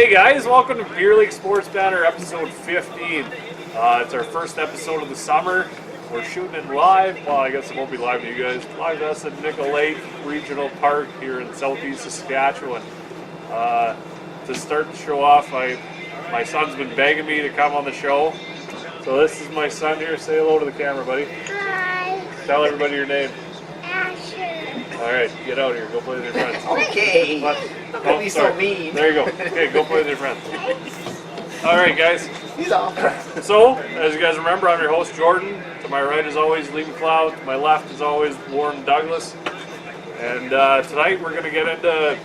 Hey guys, welcome to Beer League Sports Banter episode 15. It's our first episode of the summer. We're shooting it live. Well, I guess it won't be live to you guys. Live to us at Nickel Lake Regional Park here in southeast Saskatchewan. To start the show off, my son's been begging me to come on the show. So this is my son here. Say hello to the camera, buddy. Hi. Tell everybody your name. Asher. All right, get out here. Go play with your friends. Okay. Don't be so mean. There you go. Okay, go play with your friends. All right, guys. He's off. So, as you guys remember, I'm your host, Jordan. To my right is always Lee McLeod. To my left is always Warren Douglas. And tonight we're going to get into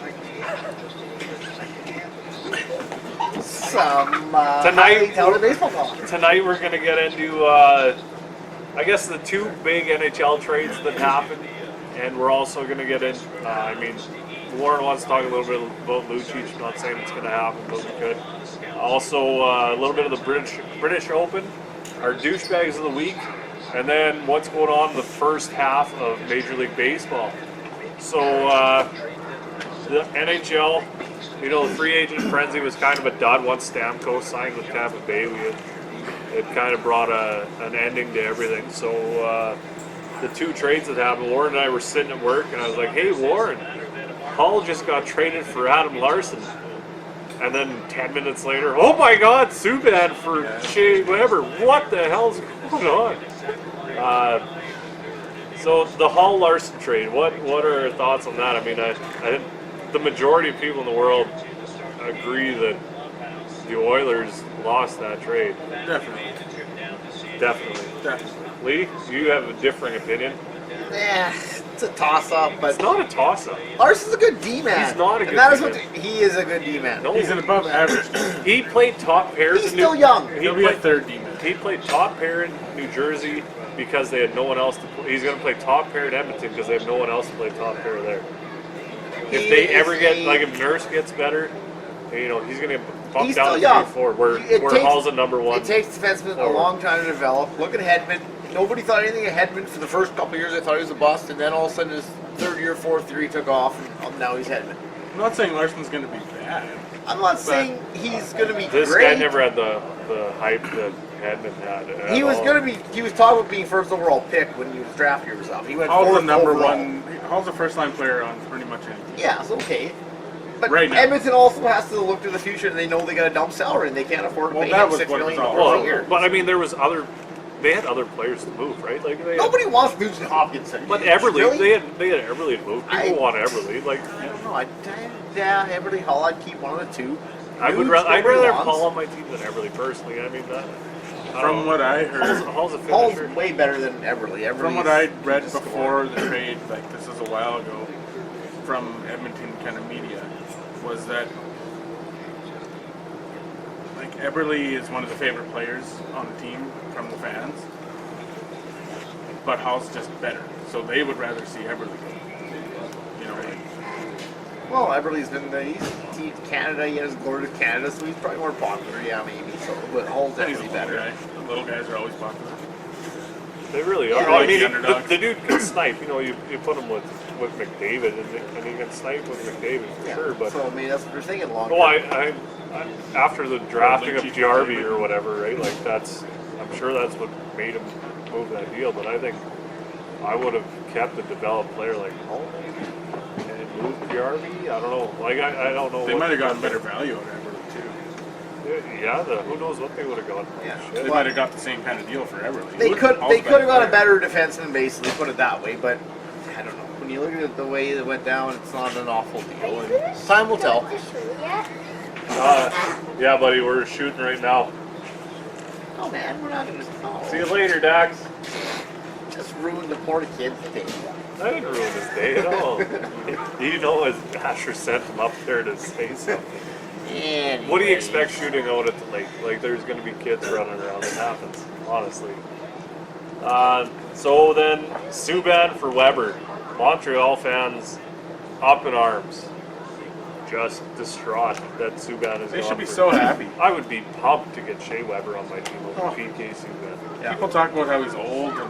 Some Tonight- baseball talk. Tonight we're going to get into, I guess, the two big NHL trades that happened. And we're also going to get in, Warren wants to talk a little bit about Lucic. Not saying it's going to happen, but we could. Also, a little bit of the British Open, our douchebags of the week, and then what's going on in the first half of Major League Baseball. So, the NHL, the free agent frenzy was kind of a dud once Stamkos signed with Tampa Bay. It kind of brought an ending to everything. So, the two trades that happened, Warren and I were sitting at work, and I was like, hey, Warren, Hall just got traded for Adam Larson. And then 10 minutes later, oh my God, Subban for Weber. What the hell's going on? So the Hall-Larsson trade, what are our thoughts on that? I mean, I think the majority of people in the world agree that the Oilers lost that trade. Definitely. Lee, you have a differing opinion? Yeah, it's a toss-up, but It's not a toss-up. Larson's a good D-man. He's not a good D-man. He is a good D-man. No, He's an above average. he played top pairs. He's in still young. He'll be a third D-man. He played top pair in New Jersey because they had no one else to play. He's going to play top pair in Edmonton because they have no one else to play top pair there. If they ever get, if Nurse gets better, he's going to get bumped He's down still to young. 3-4, where Hall's a number one. It takes defensemen a long time to develop. Look at Hedman. Nobody thought anything of Hedman for the first couple of years. They thought he was a bust, and then all of a sudden his third year, fourth year, he took off, and now he's Hedman. I'm not saying Larson's going to be bad. I'm not saying he's going to be This great. guy never had the hype that Hedman had. He was He was talking about being first overall pick when he was drafted himself. He went Hall's fourth the number overall. one. Hall's a first-line player on pretty much anything. Yeah, it's okay. But Right now. Edmonton also has to look to the future, and they know they got a dump salary, and they can't afford to Well, pay that him was $6 what it million was all a year. But I mean, they had other players to move, right? Like they had, Nobody wants Nugent Hopkins. But Everly, Really? they had Everly to move. People want Everly. Like, I don't know. Everly Hall, I'd keep one of the two. I'd Nuge, rather nobody have wants. Hall on my team than Everly personally. I mean, From what I heard, Hall's a Hall's finisher. way better than Everly. from what I read before the trade, like this is a while ago, from Edmonton kind of media, was that like Eberle is one of the favorite players on the team from the fans, but Hall's just better, so they would rather see Eberle go. Well, Everly's been he's Canada. He has glory to Canada, so he's probably more popular. Yeah, maybe. So, but Hall's He's a definitely little better. guy. The little guys are always popular. They really Yeah, are. like I mean, the underdog. the dude can snipe. You put him with McDavid, and he can snipe with McDavid for Yeah. sure. But So I mean, that's what they're thinking long. well, term. I after the drafting of Lucic, Jarvie or whatever, right? Like I'm sure that's what made him move that deal. But I think I would have kept a developed player like Hall and moved Jarvie. I don't know. Like I don't know. They what- might have gotten better value out of Eberle too. Yeah, who knows what they would have got. Yeah. They might have got the same kind of deal for Eberle. They could Hall's have got a player. better defenseman, basically, put it that way. But I don't know. When you look at the way it went down, it's not an awful deal. And time will tell. Yeah, buddy, we're shooting right now. Oh man, we're not gonna. See you later, Dax. Just ruined the poor kid's day. I didn't ruin his day at all. As Asher sent him up there to say something. Anyway. What do you expect shooting out at the lake? Like, there's going to be kids running around. It happens, honestly. So then, Subban for Weber. Montreal fans up in arms. Just distraught that Subban is They gone should be for- so happy. I would be pumped to get Shea Weber on my team over PK Subban. Yeah. People talk about how he's old and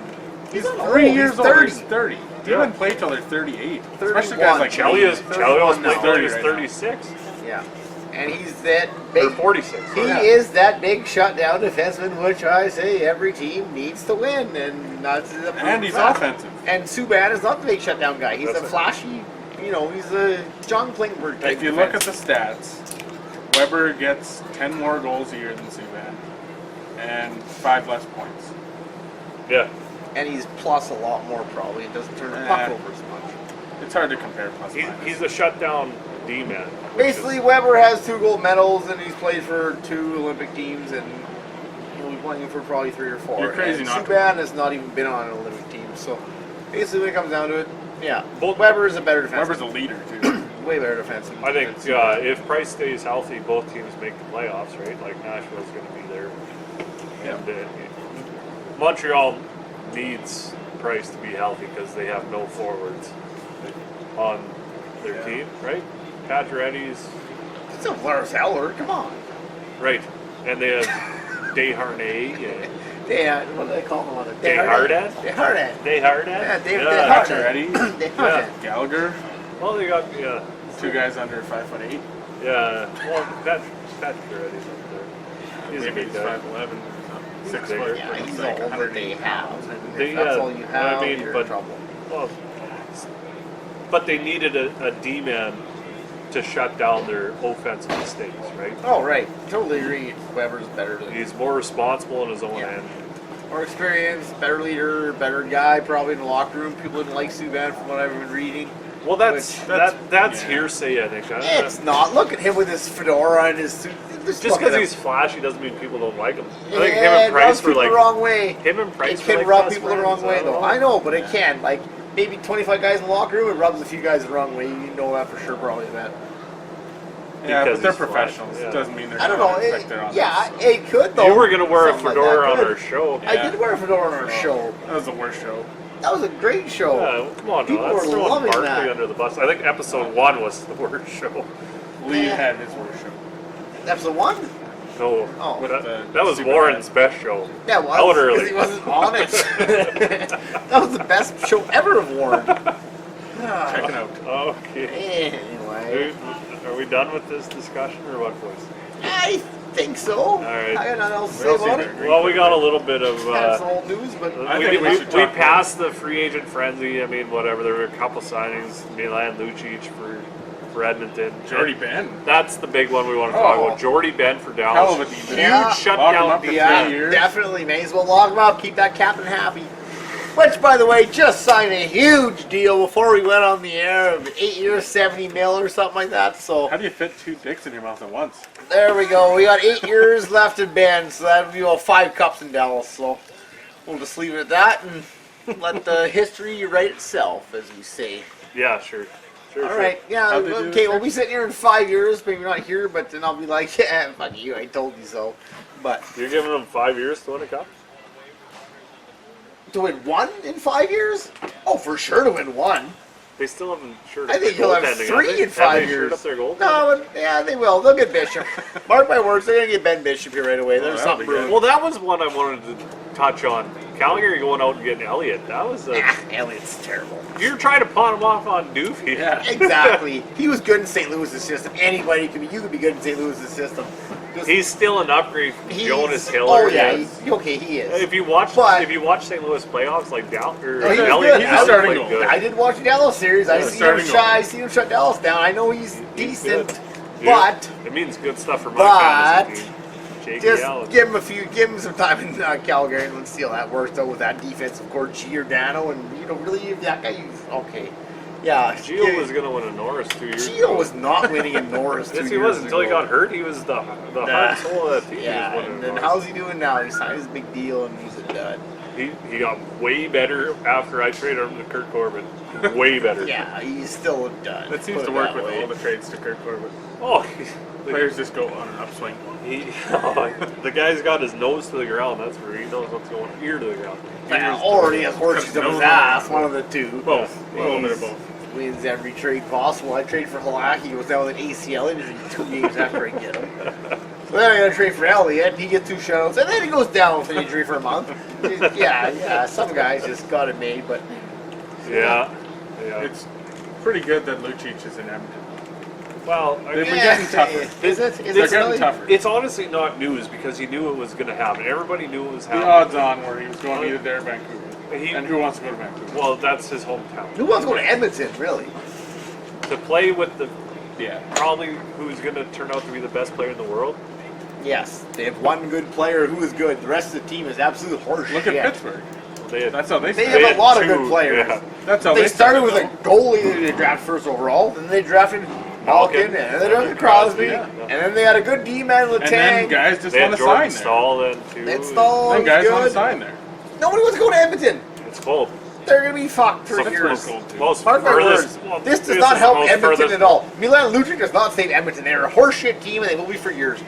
he's not 3 old, years he's old. 30. He's 30. They Yeah. wouldn't play till they're 38. 31. Especially guys like Chelly was 31 now. playing till he was 30 right now. 36. Yeah. And he's that Or big. 46. He is that big shutdown defenseman, which I say every team needs to win, and that's the And he's fact. offensive. And Subban is not the big shutdown guy. He's That's a it. flashy, he's a John Klingberg type. If you look at the stats, Weber gets 10 more goals a year than Subban and 5 less points. Yeah. and he's plus a lot more probably. It doesn't turn the puck Nah. over as much. It's hard to compare plus minus. He's a shutdown D-man. Basically, Weber has 2 gold medals, and he's played for 2 Olympic teams, and he'll be playing for probably 3 or 4. You're crazy and not to. Subban has not even been on an Olympic team, so basically when it comes down to it, yeah, Both- Weber is a better defenseman. Weber's a leader too. Way better defenseman. I think if Price stays healthy, both teams make the playoffs, right? Like Nashville's going to be there. And Montreal needs Price to be healthy because they have no forwards on their team, right? Pacioretty's It's a Lars Eller, come on. right, and they have Desharnais and What do they call him on it? Desharnais? Desharnais. Desharnais. Yeah, David yeah. Desharnais. Pacioretty, Desharnais. Gallagher, Well, they got 2 guys under 5'8". yeah. Well, Pacioretty's up there. He's a Maybe big he's guy. 5'11". 6 bigger. foot. Yeah, he's like all over 180 they pounds. have. And They, if that's all you have, I mean, you're but- in trouble. Well, but they needed a D-man to shut down their offensive mistakes, right? Oh, right. Totally agree. Weber's better than He's more responsible in his own Yeah. end. more experienced, better leader, better guy probably in the locker room. People didn't like Subban from what I've been reading. Well, that's yeah. hearsay, I think. It's not. Look at him with his fedora and his suit. Just look at because him. he's flashy doesn't mean people don't like him. I think him Yeah, and it Price rubs were people like the wrong way. him and Price. It were can like rub best people the friends. wrong way, don't though. know. I know, but it can. Like maybe 25 guys in the locker room, it rubs a few guys the wrong way. You know that for sure, probably that. Yeah, Because but they're he's flashy, professionals. yeah. It doesn't mean they're I don't going know. to affect their offense. Yeah, it could though. You were gonna wear a Something like fedora that on could. our show. I Yeah. did wear a fedora on our show. That was the worst show. That was a great show. Yeah, well, come on, People no, that's were throwing loving Barkley that. under the bus. I think episode 1 was the worst show. Lee Yeah. had his worst show. Episode 1? No, Oh. With the that was super Warren's best show. Yeah, it was. Out 'cause early. He wasn't on it. That was the best show ever of Warren. Check it out. Okay. Anyway, Are we done with this discussion or what, boys? I think so. right. I got nothing else to We all say about seem it. to agree. Well, we got a little bit of. That's old news, but I we, think we we, should we talk passed the free agent frenzy. I mean, whatever. There were a couple signings. Milan Lucic for Edmonton. Jordy Ben. That's the big one we want to talk Oh. about. Jordy Ben for Hell Dallas. of a defense. Huge Yeah. Lock him shutdown. up for yeah, 3 years. definitely may as well lock him up. Keep that captain happy. Which, by the way, just signed a huge deal before we went on the air of 8 years, 70 mil or something like that. So How do you fit 2 dicks in your mouth at once? there we go. We got 8 years left in Ben, so that'd be about 5 cups in Dallas. So we'll just leave it at that and let the history write itself, as we say. Yeah, sure. Sure. All right, yeah, How'd they do okay. it, We'll sir? be sitting here in 5 years, maybe not here, but then I'll be like, yeah, fuck you, I told you so. But You're giving them 5 years to win a cup? to win 1 in 5 years? Oh, for sure to win 1. They still haven't sure. I think he'll have 3 in 5 years. Up their goaltending? No, but yeah, they will. They'll get Bishop. Mark my words, they're gonna get Ben Bishop here right away. There's that'll something be good. brewing. Well, that was one I wanted to touch on. Calgary going out and getting Elliott. That was a. Elliott's terrible. You're trying to pawn him off on Doofy. Yeah. Exactly. He was good in St. Louis' system. Anybody could be. You could be good in St. Louis' system. Just- He's still an upgrade from he's- Jonas Hiller. Oh yeah, okay, he is. If you watch, But- St. Louis playoffs, like down or Oh, he was Elliott, good. he's He's a starting played goal. good. I did watch the Dallas series. I Yeah, see him starting shut. goal. I see him shut Dallas down. I know he's decent, good. but It means good stuff for my But- fantasy team. J.K. just Allen. give him some time in Calgary and let's see how that works out with that defense. Of course, Giordano and really that guy. Okay, yeah. Gio was going to win a Norris 2 years ago. Gio was not winning in Norris. Yes, 2 he years was until he ago. got hurt. He was the heart and soul of that team. He was Yeah, winning and then Norris. how's he doing now? He signed his big deal and he's a dud. He got way better after I traded him to Kurt Corbin. Way better. Yeah, he's still a dud. That seems Put to it work that with way. all the trades to Kurt Corbett. Oh, Players just go on an upswing. the guy's got his nose to the ground. That's where he knows what's going. Ear to the ground. Or he has horseshoes up his No, ass. One of the two. Both. A little bit of both. Wins every trade possible. I traded for Halak. He goes down with an ACL injury 2 games after I get him. So then I got to trade for Elliott. He gets 2 shutouts, and then he goes down with an injury for a month. Yeah. Some guys just got it made, but Yeah. It's pretty good that Lucic is in Edmonton. Well, I They've mean, been getting tougher. Is it? Is They're it getting really? tougher. it's honestly not news because he knew it was going to happen. Everybody knew it was The happening. odds on where he was going either there or Vancouver. He- And who wants to go to Vancouver? Well, that's his hometown. Who wants to go to Edmonton, really? To play with the Yeah. probably who's going to turn out to be the best player in the world. Yes. They have one good player who is good. The rest of the team is absolute horseshit. Look at Pittsburgh. They had, That's how they They started. have a lot of two, good players. yeah. That's how They started with a though. goalie that they drafted first overall, then they drafted Malkin, and then they drafted Crosby, Yeah. and then they had a good D-man, And then Letang. guys just They want had to Jordan sign there. Stahl then too. Then Stahl Then was guys want to good. sign there. Nobody wants to go to Edmonton. It's full. They're going to be fucked for So years. most Mark my furthest- words. well, This does is not the help most Edmonton furthest- at all. Milan Lucic does not save Edmonton. They're a horseshit team, and they will be for years.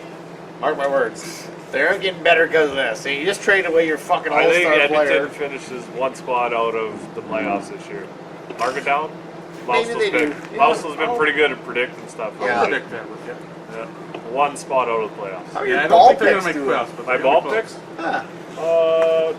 Mark my words. They aren't getting better because of this. So you just trade away your fucking I think all-star Edmonton player. finishes one spot out of the playoffs this year. Mark it down. Maybe Mousel's they do. been, Yeah. Mousel's been pretty good at predicting stuff. Yeah. I'll predict that with you. Yeah. One spot out of the playoffs. How are Yeah, your I ball don't think they're picks going to make doing? playoffs. But My they're gonna ball be picks? Huh.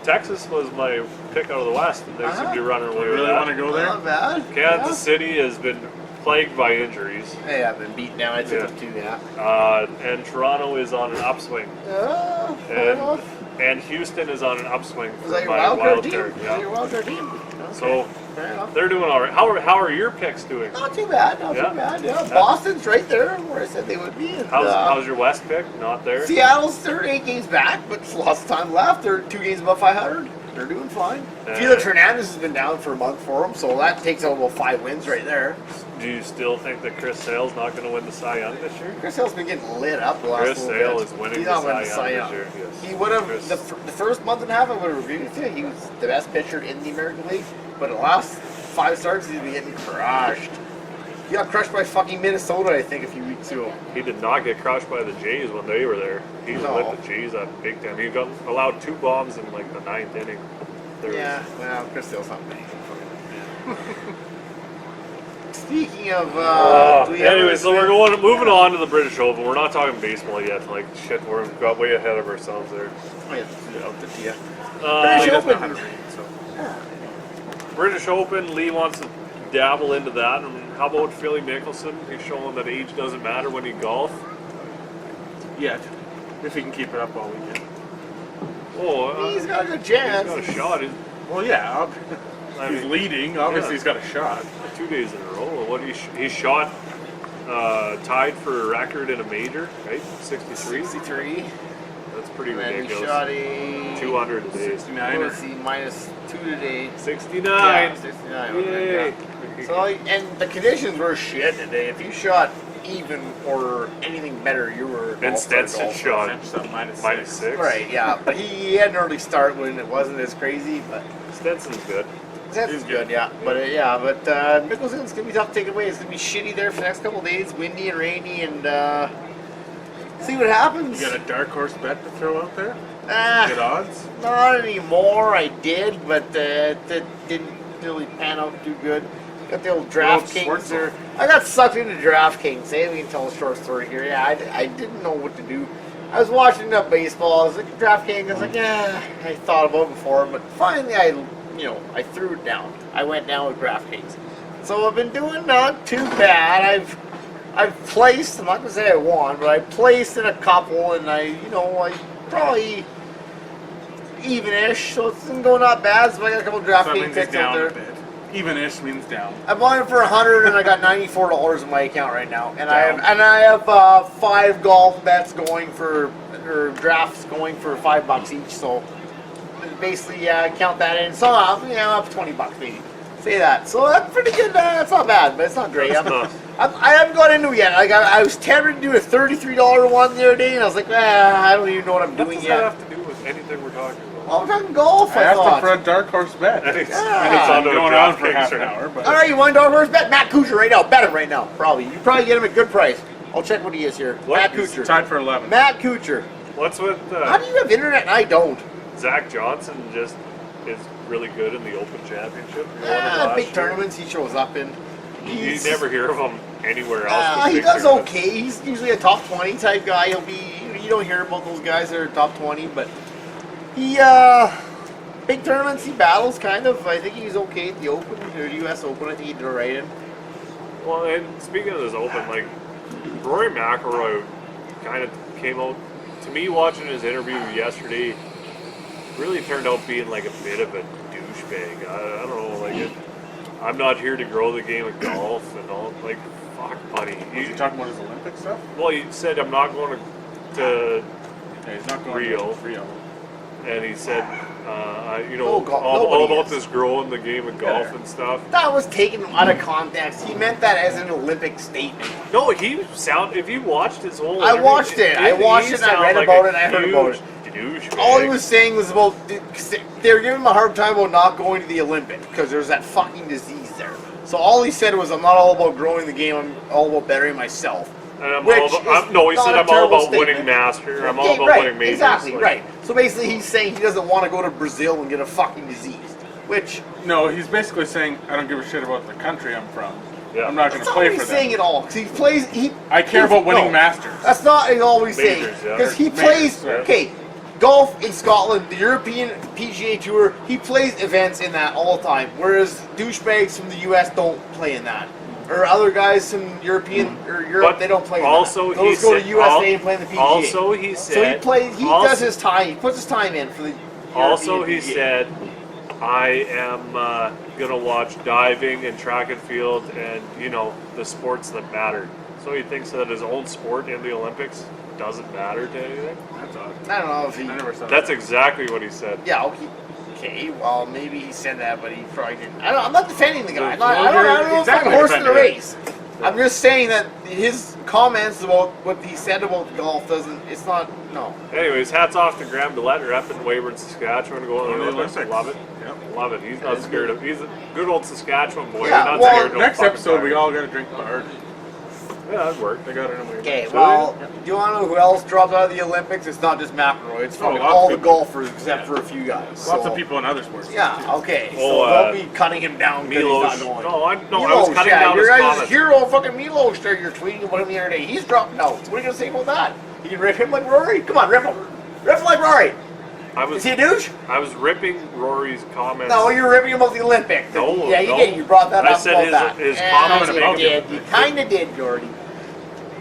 Texas was my pick out of the West, and they seem to be running away close. You with really want to that. go there? Not bad. Kansas City has been plagued by injuries, Yeah. Hey, I've been beaten down. I took Yeah. them too, yeah. and Toronto is on an upswing, Fair and enough. and Houston is on an upswing Was for that your my wild card team? card. Was that your Yeah. wild card team? Okay. So Fair enough. they're doing all right. How are your picks doing? Not too bad. Not Yeah. too bad. Yeah. Boston's right there where I said they would be. And, How's your West pick? Not there. Seattle's they're 8 games back, but it's lots of time left. They're 2 games above 500. They're doing fine. Felix Hernandez has been down for a month for them, so that takes out about 5 wins right there. Do you still think that Chris Sale's not going to win the Cy Young this year? Chris Sale's been getting lit up the last Chris little Sale bit. is winning He's the not Cy winning Young Cy this Young. year. Yes. He would have Chris- the first month and a half. I would have agreed with you. He was the best pitcher in the American League, but the last 5 starts he's been getting crushed. He got crushed by fucking Minnesota, I think, a few weeks ago. He did not get crushed by the Jays when they were there. He No. lit the Jays up big time. He got allowed 2 bombs in like the 9th inning. There was- Yeah, well, Chris Sale's not big. Speaking of, do we have anyway, so we're anything- moving on to the British Open. We're not talking baseball yet. Like shit, we got way ahead of ourselves there. Oh, yeah, I'll get to you. Uh, He doesn't know Open. how to read, so. British Open, Lee wants to dabble into that. And how about Philly Mickelson? He's showing that age doesn't matter when you golf. Yet. If he can keep it up all weekend. Oh, He's got a good he's chance. got a shot. Well, yeah. I He's mean, leading. Obviously, yeah. he's got a shot. 2 days in a row. What he shot, tied for a record in a major, right? 63. 63. That's pretty And then he ridiculous. shot a 200 a day. 69 Let's see, minus 2 today. 69. Yeah, 69. Yay. Yeah. So, and the conditions were shit today. If you shot even or anything better, you were. And golfer, Stenson golfer. shot Finished up minus minus 6. 6. Right, yeah. But he had an early start when it wasn't as crazy, but Stenson's good. Stenson's good, yeah. But Mickelson's going to be tough to take away. It's going to be shitty there for the next couple of days, windy and rainy, and see what happens. You got a dark horse bet to throw out there? Ah. Good odds? Not anymore. I did, but that didn't really pan out too good. Got the old DraftKings there. I got sucked into DraftKings. Hey, we can tell a short story here. Yeah, I didn't know what to do. I was watching the baseball. I was like, DraftKings. I was like, yeah. I thought about it before, but finally, I threw it down. I went down with DraftKings. So I've been doing not too bad. I've placed. I'm not gonna say I won, but I placed in a couple, and I probably even-ish, so it's been going not bad. So I got a couple So that DraftKings means he's picks out down a there. bit. Even-ish means down. I bought it for $100, and I got $94 in my account right now. And Down. I have 5 golf bets going for, or drafts going for $5 each. So basically, count that in. So I'm up $20 maybe. Say that. So that's pretty good. It's not bad, but it's not great. I haven't got into it yet. I was tempted to do a $33 one the other day, and I was like, I don't even know what I'm What doing does yet. that have to do with anything we're talking about? Well, I'm talking golf, I I asked him thought. for a dark horse bet. And it's, Yeah. and it's I'm on the going on for DraftKings half an right hour, but All right, you want dog horse bet? Matt Kuchar right now. Bet him right now. Probably. You probably get him at a good price. I'll check what he is here. What? Matt He's Kuchar. tied for 11. Matt Kuchar. What's with How do you have internet and I don't? Zach Johnson just is really good in the Open Championship. He won it last Big year. tournaments he shows up in. You never hear of him anywhere else. but He big does tournaments. okay. He's usually a top 20 type guy. He'll be. You don't hear about those guys that are top 20, but he big tournaments he battles kind of. I think he's okay at the Open or the U.S. Open. I think he did alright in. Well, and speaking of this Open, like Rory McIlroy kind of came out to me watching his interview yesterday. Really turned out being like a bit of a douchebag. I don't know, like I'm not here to grow the game of golf and all. Like, fuck, buddy. Was he talking about his Olympic stuff? Well, he said I'm not going to Yeah, he's not going Rio. to Rio. And he said, No, all nobody about is. this growing the game of golf Yeah. and stuff. That was taken out of context. He meant that as an Olympic statement. No, if you watched his whole I interview, watched it. I watched it and I read about it and I heard about it. Douchebag. All he was saying was about they were giving him a hard time about not going to the Olympics because there's that fucking disease there. So all he said was, "I'm not all about growing the game. I'm all about bettering myself." And I'm Which all about, is no, he not said a I'm all terrible about winning statement. master. I'm all Yeah, about right, winning majors. exactly, like- right. So basically, he's saying he doesn't want to go to Brazil and get a fucking disease. Which No, he's basically saying, I don't give a shit about the country I'm from. Yeah. I'm not going that's to not what play he's for saying them. at all. Because he plays. I care about winning no, Masters. That's not at all what he's saying. Majors, yeah. Because he Majors, plays. yeah. Okay, golf in Scotland, the European PGA Tour, he plays events in that all the time. Whereas douchebags from the US don't play in that. Or other guys from European or Europe, But they don't play in also that. Those he go to said- USA and play in the PGA. Also, he so said. he also, does his time. He puts his time in for the. Also, European he PGA. said, I am gonna watch diving and track and field and the sports that matter. So he thinks that his own sport in the Olympics doesn't matter to anything. That's odd. I don't know if he. I never saw That's that. exactly what he said. Yeah, okay. Okay, well, maybe he said that, but he probably didn't. I'm not defending the guy. I'm not, Well, I don't you're know if I'm exactly a horse in the defending it. race. I'm just saying that his comments about what he said about golf doesn't. It's not. No. Anyways, hats off to Graham Dillette, repping Weyburn, Saskatchewan, going to the Olympics. Olympics. Love it. Yep. Love it. He's not scared of. He's a good old Saskatchewan boy. Yeah, not well, scared of no Next fucking episode, we fire. all got to drink hard. Yeah, that'd work. They got it in a Okay, So- well, do you want to know who else dropped out of the Olympics? It's not just McIlroy. It's fucking lots all of the people. golfers except for a few guys. Lots So- of people in other sports. Yeah. Okay. Oh, So don't be cutting him down because Milos. he's not going. No, I Milos, was cutting yeah, down his your guys' comments. hero, fucking Milos. There, you're tweeting about him the other day. He's dropping out. What are you gonna say about that? You can rip him like Rory? Come on, rip him. Rip him like Rory. I Is was he a douche? I was ripping Rory's comments. No, you're ripping him about the Olympics. No, yeah, you no. did. You brought that I up said about his that. comments you about did. him. You kind of did, Jordy.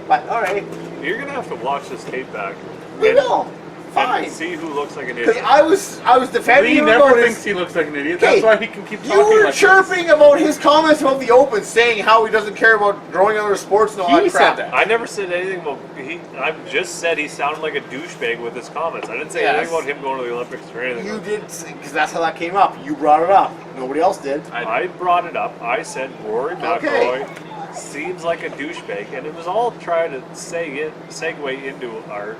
But all right, You're gonna have to watch this tape back. we and- will. Fine. And see who looks like an Because idiot. I was defending Lee him never about thinks his. he looks like an idiot. Okay, That's why he can keep talking You were like chirping about his comments about the Open, saying how he doesn't care about growing other sports and all He that crap. said that. I never said anything about I just said he sounded like a douchebag with his comments. I didn't say Yes. anything about him going to the Olympics or anything. You did, because that's how that came up. You brought it up. Nobody else did. I brought it up. I said Rory Okay. McIlroy seems like a douchebag, and it was all trying to segue into our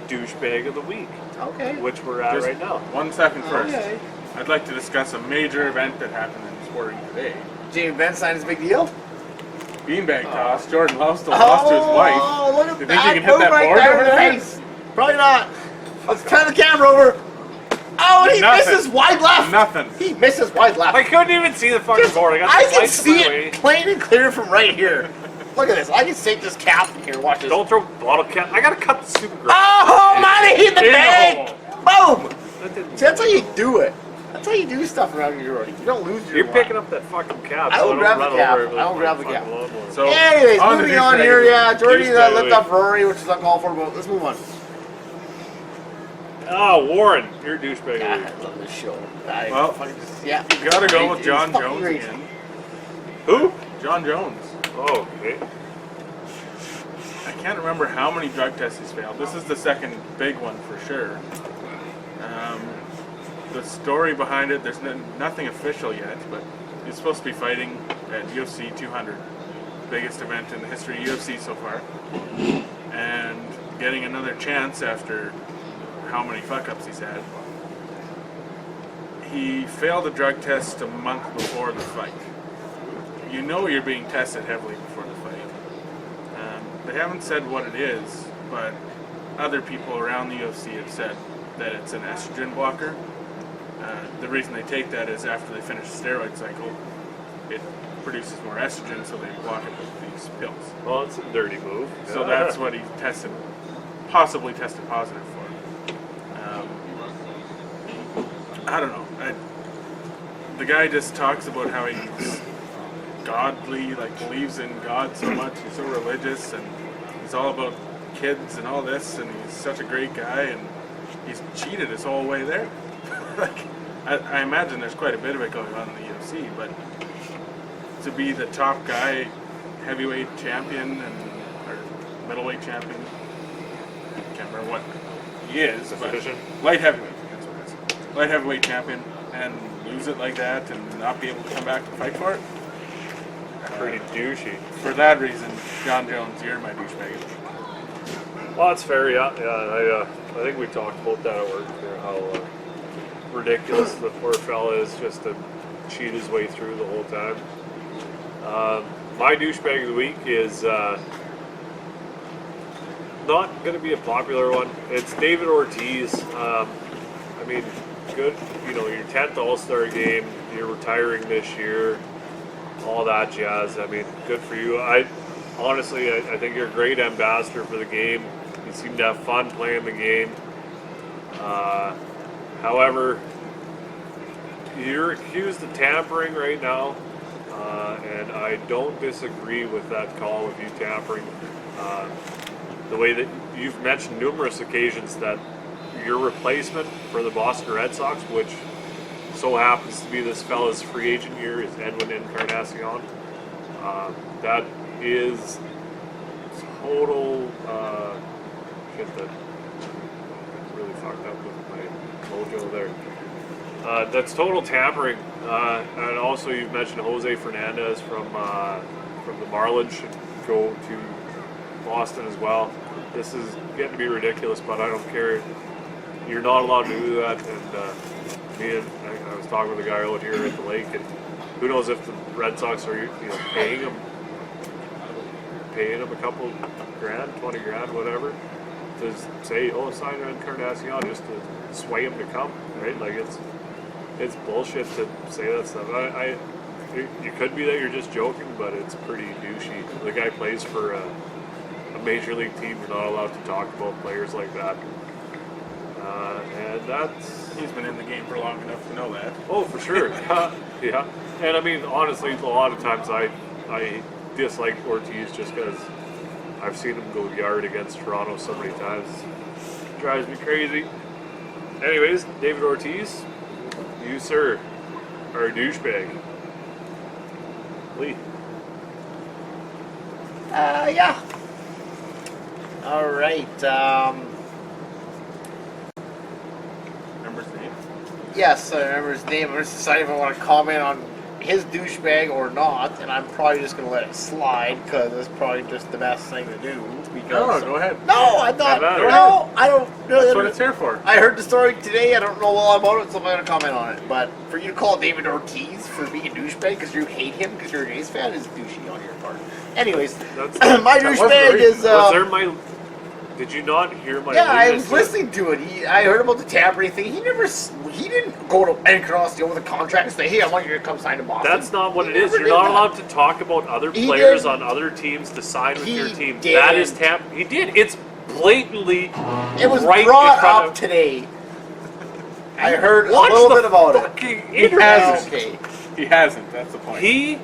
douchebag of the week, Okay. which we're at Just right now. 1 second first. Okay. I'd like to discuss a major event that happened in sporting today. Jamie Benn signed his big deal. Beanbag toss. Jordan Lovestone lost to his wife. Oh, look at You that. think you can hit Move that right board there over in the there? face. Probably not. Let's turn the camera over. Oh, and he Nothing. misses wide left. Nothing. He misses wide left. I couldn't even see the fucking board. I got I the can lights in see my it way. plain and clear from right here. Look at this. I can take this cap from here. Watch this. Don't throw bottle cap. I gotta cut the super graph. Oh, money in the In the bank. Boom. That didn't- See, that's how you do it. That's how you do stuff around here, Jordy. You don't lose your You're mind. picking up that fucking cap. I so will don't grab the run cap. over it with I will grab the fucking cap. lawnmower. So, Anyways, on to moving on douchebag here. of the Yeah, Jordy douchebag lift week. up Rory, which is uncalled for, but let's move on. Oh, Warren, you're a douchebag. Yeah, of the week. I love this show. Well, Yeah. You gotta go with It's John fucking Jones crazy. again. Who? John Jones. Oh, okay. I can't remember how many drug tests he's failed. This is the second big one for sure. The story behind it, there's nothing official yet, but he's supposed to be fighting at UFC 200, biggest event in the history of UFC so far, and getting another chance after how many fuck-ups he's had. He failed a drug test a month before the fight. You know you're being tested heavily before the fight. They haven't said what it is, but other people around the UFC have said that it's an estrogen blocker. The reason they take that is after they finish the steroid cycle, it produces more estrogen, so they block it with these pills. Well, it's a dirty move. So that's what he possibly tested positive for. I don't know. The guy just talks about how godly, like believes in God so much. He's so religious, and he's all about kids and all this, and he's such a great guy, and he's cheated his whole way there. Like, I imagine there's quite a bit of it going on in the UFC, but to be the top guy, heavyweight champion or middleweight champion, can't remember what he is, but light heavyweight, that's what it is. Light heavyweight champion, and lose it like that and not be able to come back and fight for it. Pretty douchey. For that reason, John Jones, you're my douchebag. Well, that's fair, yeah. I think we talked about that at work, how ridiculous the poor fella is just to cheat his way through the whole time. My douchebag of the week is not going to be a popular one. It's David Ortiz. I mean, good, your 10th All-Star game, you're retiring this year, all that jazz. I mean, good for you. Honestly, I think you're a great ambassador for the game. You seem to have fun playing the game. However, you're accused of tampering right now, and I don't disagree with that call of you tampering. The way that you've mentioned numerous occasions that your replacement for the Boston Red Sox, which so happens to be this fella's free agent year, is Edwin Encarnacion. That is total shit that really fucked up with my mojo there. That's total tampering. And also you've mentioned Jose Fernandez from the Marlins should go to Boston as well. This is getting to be ridiculous, but I don't care. You're not allowed to do that. And I was talking with a guy out here at the lake, and who knows if the Red Sox are paying him a couple grand, 20 grand, whatever, to say, sign Encarnacion just to sway him to come, right? Like it's bullshit to say that stuff. You could be that you're just joking, but it's pretty douchey. The guy plays for a major league team. You're not allowed to talk about players like that. And he's been in the game for long enough to know that. Oh, for sure. Yeah. And I mean, honestly, a lot of times I dislike Ortiz just because I've seen him go yard against Toronto so many times. It drives me crazy. Anyways, David Ortiz, you, sir, are a douchebag. Lee. Yeah. All right. Remember his name? Yes, I remember his name. I'm just deciding if I want to comment on his douchebag or not, and I'm probably just going to let it slide because it's probably just the best thing to do. Because No, go ahead. No, I thought. Go No, I don't really. That's what it's here for. I heard the story today. I don't know all about it, so I'm not going to comment on it. But for you to call David Ortiz for being a douchebag because you hate him because you're an A's fan is douchey on your part. Anyways, my douchebag is. Was there my? Did you not hear my? Yeah, I was listening to it. I heard about the tampering thing. He didn't go to Encarnacion with a contract and say, "Hey, I want you to come sign to Boston." That's not what it is. You're not allowed to talk about other players on other teams to sign with your team. That is He did. It's blatantly. It was right brought up today. I heard a little bit about it. He hasn't. Okay. He hasn't. That's the point. He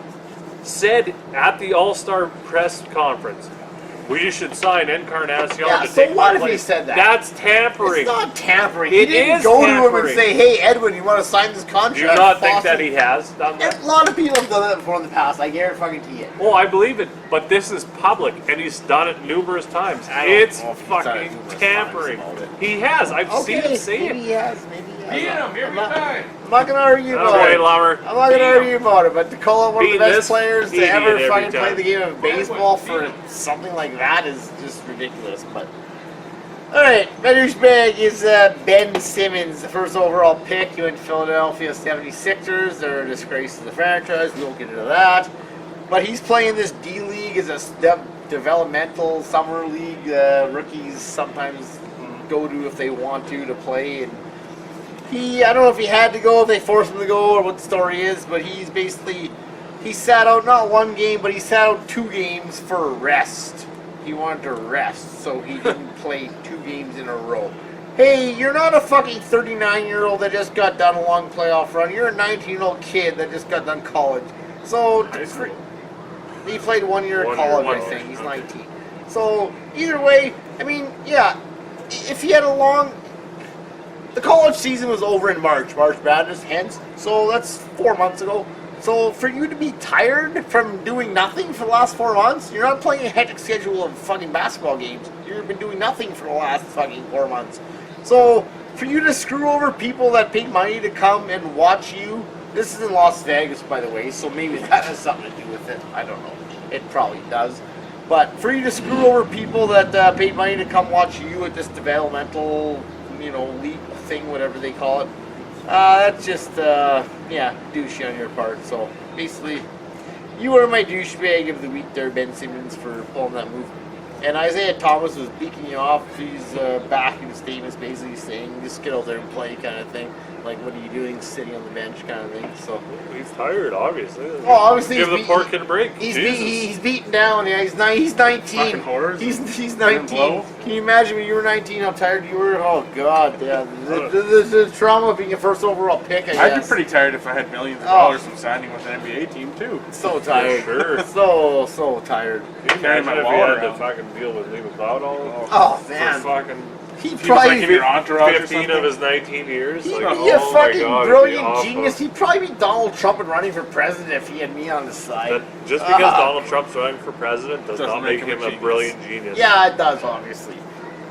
said at the All-Star press conference, we should sign Encarnacion Yeah, to so take what my if he place. said that? That's tampering. It's not tampering. It He didn't is go to him and tampering. say, "Hey, Edwin, you want to sign this contract?" Do you not think Boston?" that he has done that? A lot of people have done that before in the past. I guarantee it. Oh, I believe it, but this is public, and he's done it numerous times. I don't It's know if he's done it fucking numerous tampering. times about it. He has. I've seen him say maybe it. he has. Maybe he has. Every time. I'm not gonna argue about Okay, it. Lummer. I'm not gonna argue about it, but to call out one of the Beat best this players to idiot ever every fucking play time. the game of baseball for something like that is just ridiculous. But alright, my douchebag is Ben Simmons, the first overall pick. He went to Philadelphia 76ers. They're a disgrace to the franchise. We won't get into that. But he's playing this D League as a developmental summer league. Rookies sometimes go to if they want to play, and I don't know if he had to go, if they forced him to go, or what the story is, but he sat out not one game, but he sat out 2 games for rest. He wanted to rest, so he didn't play 2 games in a row. Hey, you're not a fucking 39-year-old that just got done a long playoff run. You're a 19-year-old kid that just got done college. So, He played 1 year of 1 year, college, I 1 think. year, He's okay. 19. So, either way, I mean, yeah, if he had a long... The college season was over in March Madness, hence. So that's 4 months ago. So for you to be tired from doing nothing for the last 4 months, you're not playing a hectic schedule of fucking basketball games. You've been doing nothing for the last fucking 4 months. So for you to screw over people that paid money to come and watch you, this is in Las Vegas, by the way, so maybe that has something to do with it. I don't know. It probably does. But for you to screw over people that paid money to come watch you at this developmental, league thing, whatever they call it, that's just, douchey on your part. So basically, you were my douchebag of the week there, Ben Simmons, for pulling that move. And Isaiah Thomas was beaking you off. He's back in statements, basically saying, just get out there and play, kind of thing. Like, what are you doing sitting on the bench, kind of thing. So He's tired, obviously. well, obviously give the poor kid a break. He's beaten down. Yeah, he's 19. Fucking whores. He's Blow. 19. Can you imagine when you were 19 how tired you were? Oh God, yeah. The trauma of being a first overall pick. I'd guess. be pretty tired if I had millions of dollars from signing with an NBA team too. So tired. Sure. So tired. Can you Carry imagine my if he wallet had to around. fucking deal with Lee McLeod all Oh for man, fucking he He was probably like in your entourage or 15 something. of his 19 years? he'd Like, be a oh my fucking God, it'd be brilliant awful. genius. He'd probably be Donald Trump and running for president if he had me on his side. That just because Donald Trump's running for president does Doesn't not make make him him a a genius. brilliant genius. Yeah, it does, obviously.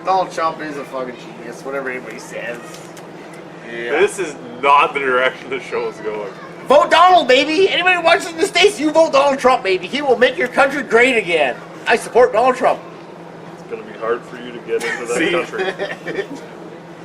Donald Trump is a fucking genius, whatever anybody says. Yeah. This is not the direction the show is going. Vote Donald, baby! Anybody watching in the States, you vote Donald Trump, baby. He will make your country great again. I support Donald Trump. It's going to be hard for you to get into that See? country.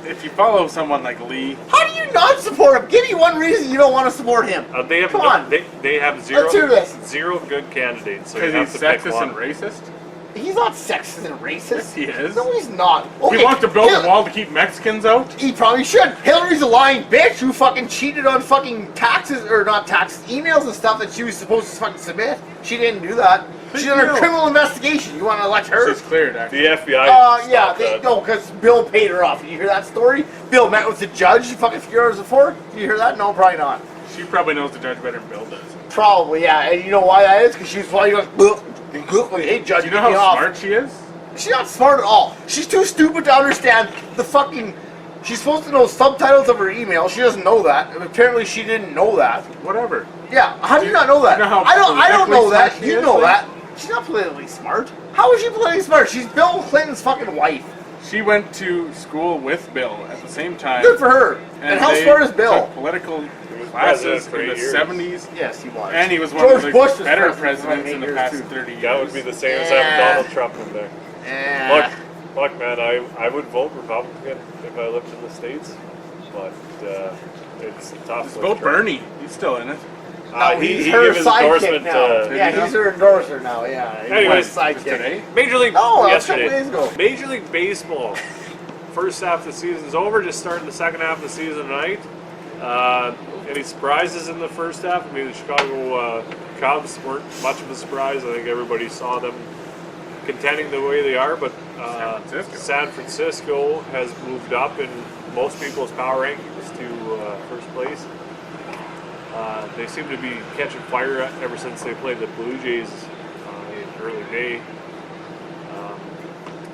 If you follow someone like Lee, How do you not support him? Give me one reason you don't want to support him. They have Come on. They have Let's hear this. zero good candidates. So you because have he's to pick sexist one. and racist, He's not sexist and racist. Yes, he is. No, he's not. Okay, he wants to build Hil- a wall to keep Mexicans out. He probably should. Hillary's a lying bitch who fucking cheated on fucking taxes, or not taxes, emails and stuff that she was supposed to fucking submit. She didn't do that. She's under deal. criminal investigation. You want to elect her? She's cleared, actually. The FBI. Yeah, stopped that. no, because Bill paid her off. Did you hear that story? Bill met with the judge fucking 3 hours before. Did you hear that? No, probably not. She probably knows the judge better than Bill does. Probably, yeah. And you know why that is? Because she was probably going, like, hey, judge, Do you know get me how off. smart she is? She's not smart at all. She's too stupid to understand the fucking... She's supposed to know subtitles of her email. She doesn't know that. And apparently she didn't know that. Whatever. Yeah, how do you not know that? you know how I don't know politically that. smart she You is, know Lee? that. She's not politically smart. How is she politically smart? She's Bill Clinton's fucking wife. She went to school with Bill at the same time. Good for her. And how they smart is Bill? took political was classes president for in the 8 years. 70s. Yes, he was. And he was one George of the Bush was better president presidents for in the 8 years, past too. 30 years. That would be the same as Yeah. having Donald Trump in there. Eh. Look, man, I would vote Republican if I lived in the States, but it's tough. Just with vote Trump. Bernie. He's still in it. No, he he's gave her his sidekick endorsement now. to- Yeah, Did he he's her endorser now. Yeah. He's Anyways, my Just sidekick. today. Major League No, that was a couple yesterday. days ago. Major League Baseball. First half of the season's over. Just starting the second half of the season tonight. Any surprises in the first half? I mean, the Chicago Cubs weren't much of a surprise. I think everybody saw them contending the way they are, but San Francisco has moved up in most people's power rankings to first place. They seem to be catching fire ever since they played the Blue Jays in early May.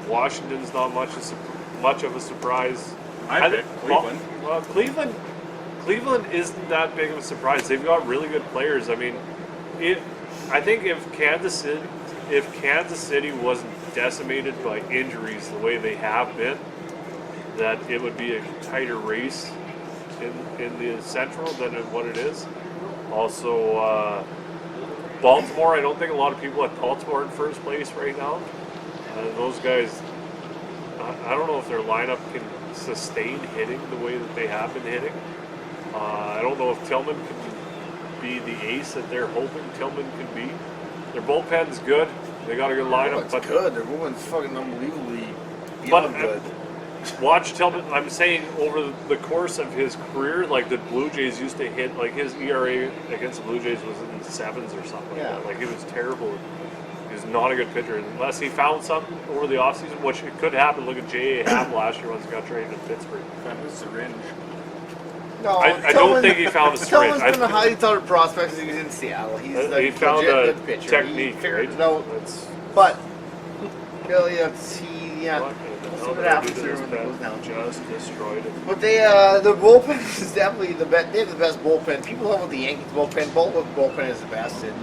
Washington's not much of a surprise. I pick Cleveland. Well, Cleveland isn't that big of a surprise. They've got really good players. I mean, I think if Kansas City wasn't decimated by injuries the way they have been, that it would be a tighter race in the Central than what it is. Also, Baltimore, I don't think a lot of people have Baltimore in first place right now. Those guys, I don't know if their lineup can sustain hitting the way that they have been hitting. I don't know if Tillman can be the ace that they're hoping Tillman can be. Their bullpen's good. They got a good lineup. But good. Their woman's fucking unbelievably But beyond good. watch Tillman. I'm saying over the course of his career, like the Blue Jays used to hit, like his ERA against the Blue Jays was in the 7s or something like Yeah. that. Like it was terrible. He was not a good pitcher unless he found something over the offseason, which it could happen. Look at J.A. Happ last year once he got traded to Pittsburgh. Found a syringe. No, I don't think he found a sprint. Tillman's been a highly touted prospect since he was in Seattle. He's He a found legit a good pitcher. technique, He figured right? it out. That's But Billy, yeah, what we'll see the what hell happens did I here do when to it this goes down. pen? Just destroyed it. But the bullpen is definitely the best. They have the best bullpen. People talk about the Yankees bullpen. Bolton's bullpen is the best in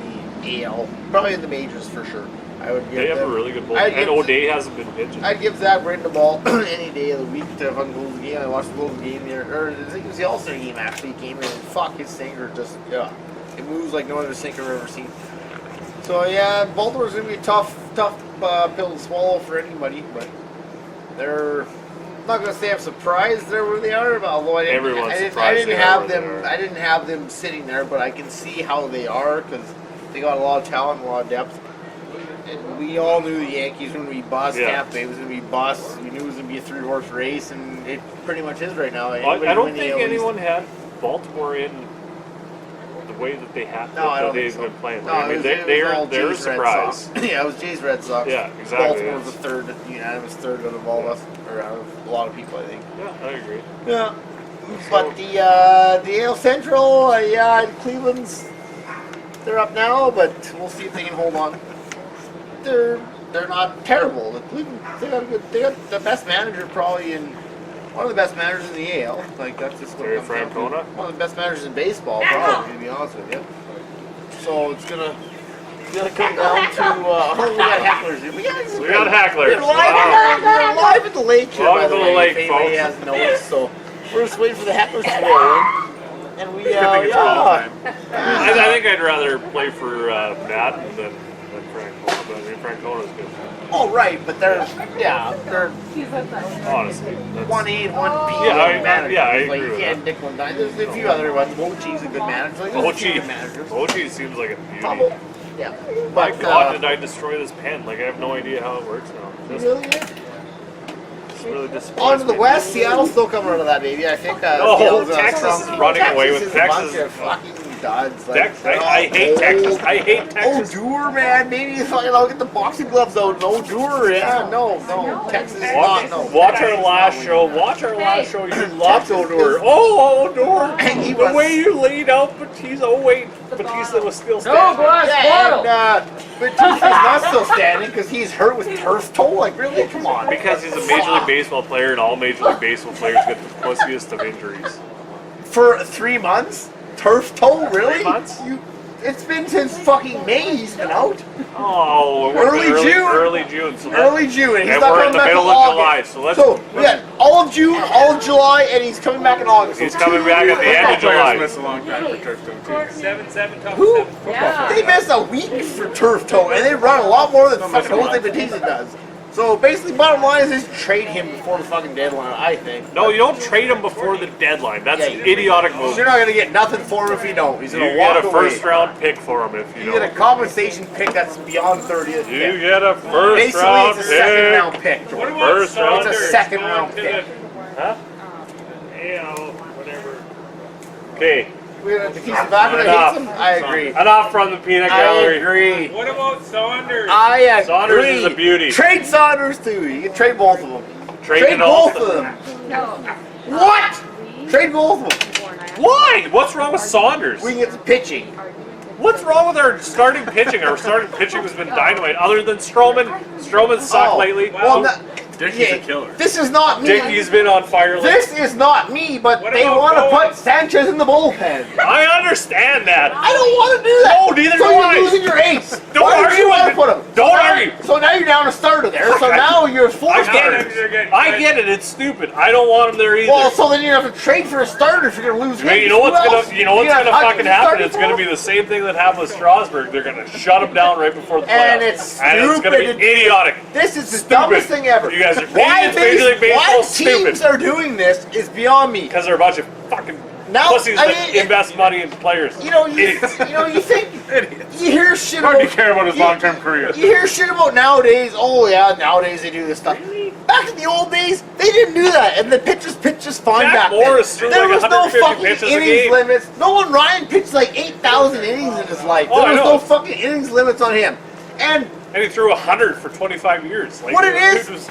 the AL, probably in the majors for sure. I would give They have them, a really good I'd bullpen. And give- O'Day hasn't been pitching. I'd give Zach Britton the ball any day of the week to fucking lose the game. I watched the Golden game there, or I think it was the All-Star game actually. He came in and fuck, his sinker just, it moves like no other sinker I've ever seen. So yeah, Baltimore's gonna be a tough pill to swallow for anybody, but they're I'm not gonna say I'm surprised they're where they are, but although Everyone's I surprised didn't they are have where they them, are. I didn't have them sitting there, but I can see how they are because they got a lot of talent, and a lot of depth. And we all knew the Yankees were going to be bust. Yeah. Tampa Bay was going to be bust. We knew it was going to be a 3-horse race, and it pretty much is right now. I Anybody don't win the think AL East- anyone had Baltimore in the way that they have No, I that don't think they've so. been playing. No, I it mean, was all they're a Jays, Red surprise. Sox. Yeah, it was Jays, Red Sox. Yeah, exactly. Baltimore was the third, unanimous third out of all of us, or out of a lot of people, I think. Yeah, I agree. Yeah. But the AL Central, Cleveland's they're up now, but we'll see if they can hold on. They're not terrible. The Cleveland they got the best manager probably in one of the best managers in the AL. Like that's just what it Terry comes down to. Francona? One of the best managers in baseball, probably, to be honest with you. So it's gonna come down to we got hecklers. We got hecklers. We're live at the lake here, Live by at the the way, lake, if anybody folks. has noticed. So we're just waiting for the hecklers to roll in. And we, Good thing it's all time. I think I'd rather play for Madden than Francona, but I mean Francona's good. Oh, right, but they're Honestly, that's, 1A and 1B Yeah, managers. I Like, agree with you can't that. Nick one time. There's a few other ones. Mochi's a good manager. Like, there's a few good managers. Ochi seems like a beauty. Trouble. Yeah. My But, God, did I destroy this pen? Like I have no idea how it works now. Just really disappoints On to the me. West, Seattle's still coming out of that, baby. I think. Oh, Seattle's, Texas strong- is running away with is a Texas. bunch of fucking duds. Like, Tex- they're I all hate Texas. old. I hate Texas. Oh, Doer, man. Maybe fucking I'll get the boxing gloves out. No, Doer. Yeah, no. Texas is Watch, not. No. watch Texas our is last not show. winning. Watch our last show. You love Texas Odor. is- Oh, Odor. And he The was- way you laid out Batista. Oh wait, Batista was still standing. Yeah, but Batista's not still standing because he's hurt with turf toe. Like, really? Come on. Because he's a Major League Baseball player, and all Major League Baseball players get the pussiest of injuries. For 3 months? Turf toe? Really? 3 months? It's been since fucking May he's been out. Oh, we're Early June. Early June. So that- Early June. And he's And not we're coming in the back middle till of August. July, so let's- So, we got all of June, all of July, and he's coming back in August. He's So coming back at the end of Football July. players miss a long time for turf toe too. 7-7 top Who? 7. They miss a week for turf toe, and they run a lot more than Don't fucking miss a lot. Jose Batista does. So basically, bottom line is just trade him before the fucking deadline, I think. No, you don't trade him before the deadline. That's Yeah, an you- idiotic So move. you're not gonna get nothing for him if you don't. He's You gonna walk get a away. first-round pick for him if You you get a don't. compensation pick that's beyond 30th. You pick. get a Basically, first-round it's a second pick. round pick. What Jordan. about First round. Saunders? It's a second Going round to pick. Huh? You know, whatever. Okay, We're gonna keep him back when it Enough. hates him. I agree. enough from the peanut I gallery. agree. What about Saunders? I agree. Saunders is a beauty. Trade Saunders too. You can trade both of them. Trading both all- of them. No. What? Trade both of them. Why? What's wrong with Saunders? We can get the pitching. What's wrong with our starting pitching? Our starting pitching has been dynamite. Other than Strowman, Strowman's sucked Oh, lately. Well, Dickey's a killer. This is not me. Dickey's been on fire lately. This is not me, but What they about want to Bowen? put Sanchez in the bullpen. I understand that. I don't want to do that. No, neither so do you're I. losing your ace. Don't Why argue you with want me. to put him? Don't So now- argue. So now you're down a starter there. So now you're I forced get starters. it. I get it. It's stupid. I don't want him there either. Well, so then you have to trade for a starter if you're gonna lose him. You know what's Who gonna else? you know what's You're gonna touch fucking him happen? starting It's for gonna him? be the same thing that happened with Strasburg. They're gonna shut him down right before the playoffs. And it's And it's gonna be stupid. idiotic. This is the Stupid. dumbest thing ever. You guys are why idiots. Major League why Baseball's teams stupid. are doing this is beyond me. Because they're a bunch of fucking Now, pussies I that mean, invest money in players. You know, Idiots. you think you hear shit Hard to about care about his long-term career. You hear shit about nowadays. Oh yeah, nowadays they do this stuff. Back in the old days, they didn't do that, and the pitchers pitched just fine Jack back Morris then. threw There like was no 150 fucking pitches a innings game. limits. Nolan Ryan pitched like 8,000 innings in his life. Oh, There I was know. no fucking innings limits on him. And And he threw 100 for 25 years. Like, What it dude is, was-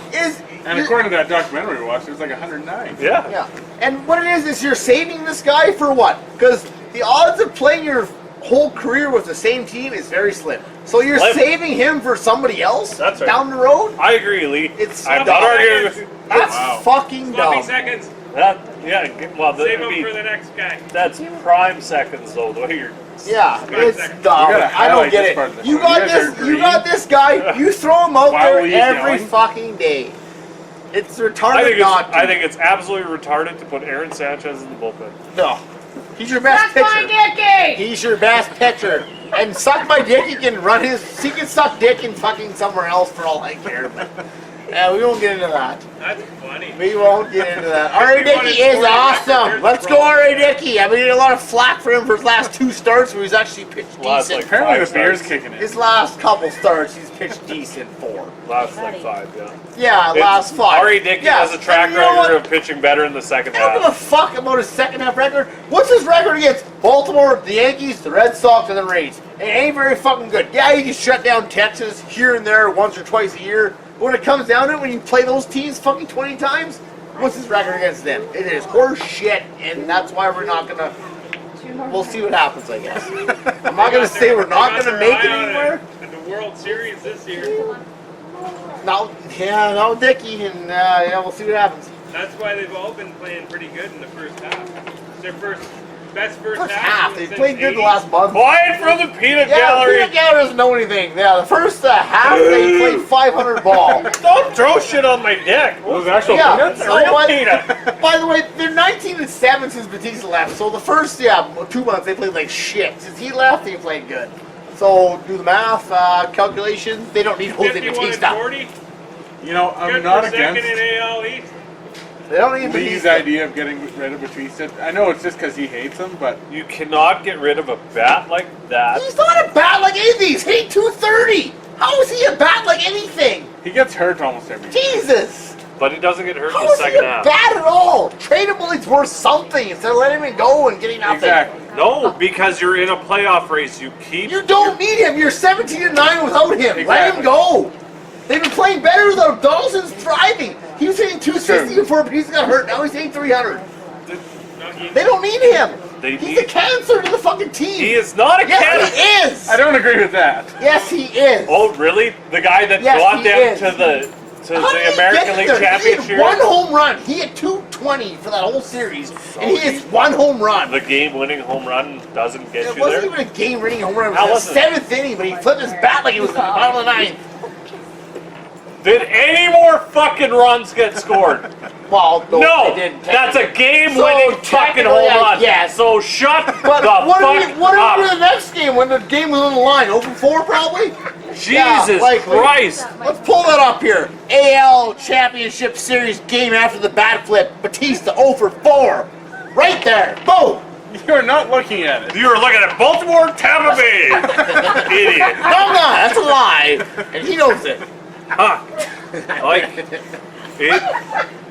And according to that documentary we watched, it was like 109. yeah. yeah. And what it is you're saving this guy for what? Because the odds of playing your whole career with the same team is very slim. So you're Slim. saving him for somebody else That's right. down the road? I agree, Lee. It's I'm dumb. not arguing with That's Wow. fucking Sloppy dumb. seconds. that. Yeah, well, Save I them mean, for the next guy. that's prime seconds, though, the way you're... Yeah, it's seconds. dumb. You gotta I don't highlight get this it. part of the You show. got You guys are this. You agreeing. got this guy. You throw him out Why there were you every yelling? fucking day. It's I retarded think, not to. I think it's absolutely retarded to put Aaron Sanchez in the bullpen. No. He's your best pitcher. He's your best pitcher. And suck my dick, he can run his. He can suck dick in fucking somewhere else for all I care. But we won't get into that. That's funny. We won't get into that. R.A. Dickey is awesome. Let's go, R.A. Dickey. I mean, a lot of flack for him for his last 2 starts where he's actually pitched Last, decent. like, Apparently the 5 beer's starts. kicking in. His last couple starts, he's pitched decent for. Last like 5, yeah. Yeah, last 5. Ari Dickey Yeah, has a track and you know record what? of pitching better in the second I don't give a half. fuck about his second half record. What's his record against Baltimore, the Yankees, the Red Sox, and the Rays? It ain't very fucking good. Yeah, you can shut down Texas here and there once or twice a year. But when it comes down to it, when you play those teams fucking 20 times, what's his record against them? It is horse shit, and that's why we're not gonna. We'll see what happens, I guess. I'm not gonna say we're not gonna make it anywhere. In the World Series this year. No, Dickey, and yeah, we'll see what happens. That's why they've all been playing pretty good in the first half. It's their best first First half. half, they since played good the 80. last month. Quiet from the peanut Yeah, gallery. Peanut Gallery doesn't know anything. Yeah, the first half they played 500 ball. Don't throw shit on my dick. Those actual Yeah, peanuts? That's a real by, peanut. by the way, they're 19-7 since Batista left. So the first 2 months they played like shit. Since he left, they played good. So do the math, calculations. They don't need Jose 51 and Batista. 40. You know, I'm Good not for second against in AL East. They don't need Lee's Batista. idea of getting rid of Batista. I know it's just because he hates him, but You cannot get rid of a bat like that. He's not a bat like anything. He's hitting 230. How is he a bat like anything? he gets hurt almost every year. Jesus. But he doesn't get hurt in How the is he second a half. bat at all? Trade him while he's worth something instead of letting him go and getting nothing. Exactly. No, because you're in a playoff race. You keep. You don't need him. You're 17-9 without him. Let him Exactly. go. They've been playing better without him. Donaldson's thriving. He was hitting 260 before Batista got hurt. Now he's hitting 300. They don't need him. They He's a need- cancer to the fucking team. He is not a Yes, candidate. he is. I don't agree with that. Yes, he is. Oh, really? The guy that Yes, got he them is. to the How did he American get League there? He Championship. had 1 home run. He had 220 for that whole series, and he hits 1 home run. The game-winning home run doesn't get It you wasn't there. even a game-winning home run. It How was was the it? 7th inning, but he flipped his bat like it was in the bottom of the 9th. Did any more fucking runs get scored? Well, No, they didn't. that's a game-winning So, fucking home technically, run. yes. So shut But the what fuck did we do up. the next game when the game was on the line? 0-4 probably? Jesus likely. Christ. Let's pull that up here. AL Championship Series game after the bat flip. Batista 0-4. Right there. Boom. You're not looking at it. You were looking at Baltimore, Tampa Bay. Idiot. No, I'm not. That's a lie. And he knows it. Huh. Like, it,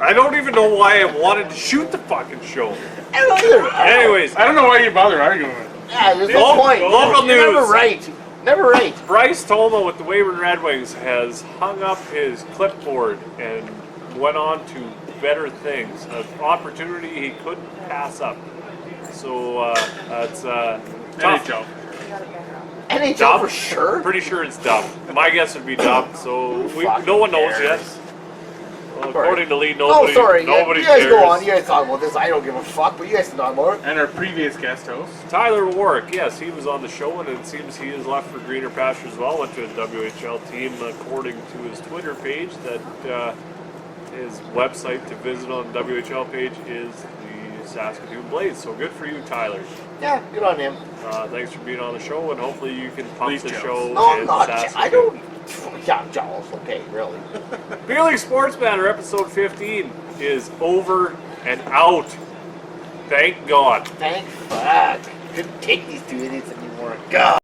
I don't even know why I wanted to shoot the fucking show. I don't either. Anyways, I don't know why you bother arguing with it. Yeah, there's no Local- point. local You're news. never right. Never right. Bryce Toma with the Weyburn Red Wings has hung up his clipboard and went on to better things. An opportunity he couldn't pass up. So that's tough. NHL. NHL Dub? for sure. Pretty sure it's dub. My guess would be dub. So Fucking no one knows cares. yet. Well, according to Lee, Oh, nobody, sorry. nobody You guys cares. go on. You guys talk about this. I don't give a fuck, but you guys can talk about it. And our previous guest host. Tyler Warwick, yes, he was on the show, and it seems he has left for greener pastures as well. Went to a WHL team, according to his Twitter page. That his website to visit on the WHL page is the Saskatoon Blaze. So good for you, Tyler. Yeah, good on him. Thanks for being on the show, and hopefully you can pump Please the jealous. show No, I'm in not. Saskatoon. I don't. Yeah, I'm jealous. Okay, really. Beer League Sports Banter episode 15 is over and out. Thank God. Thank fuck. Couldn't take these 2 idiots anymore. God.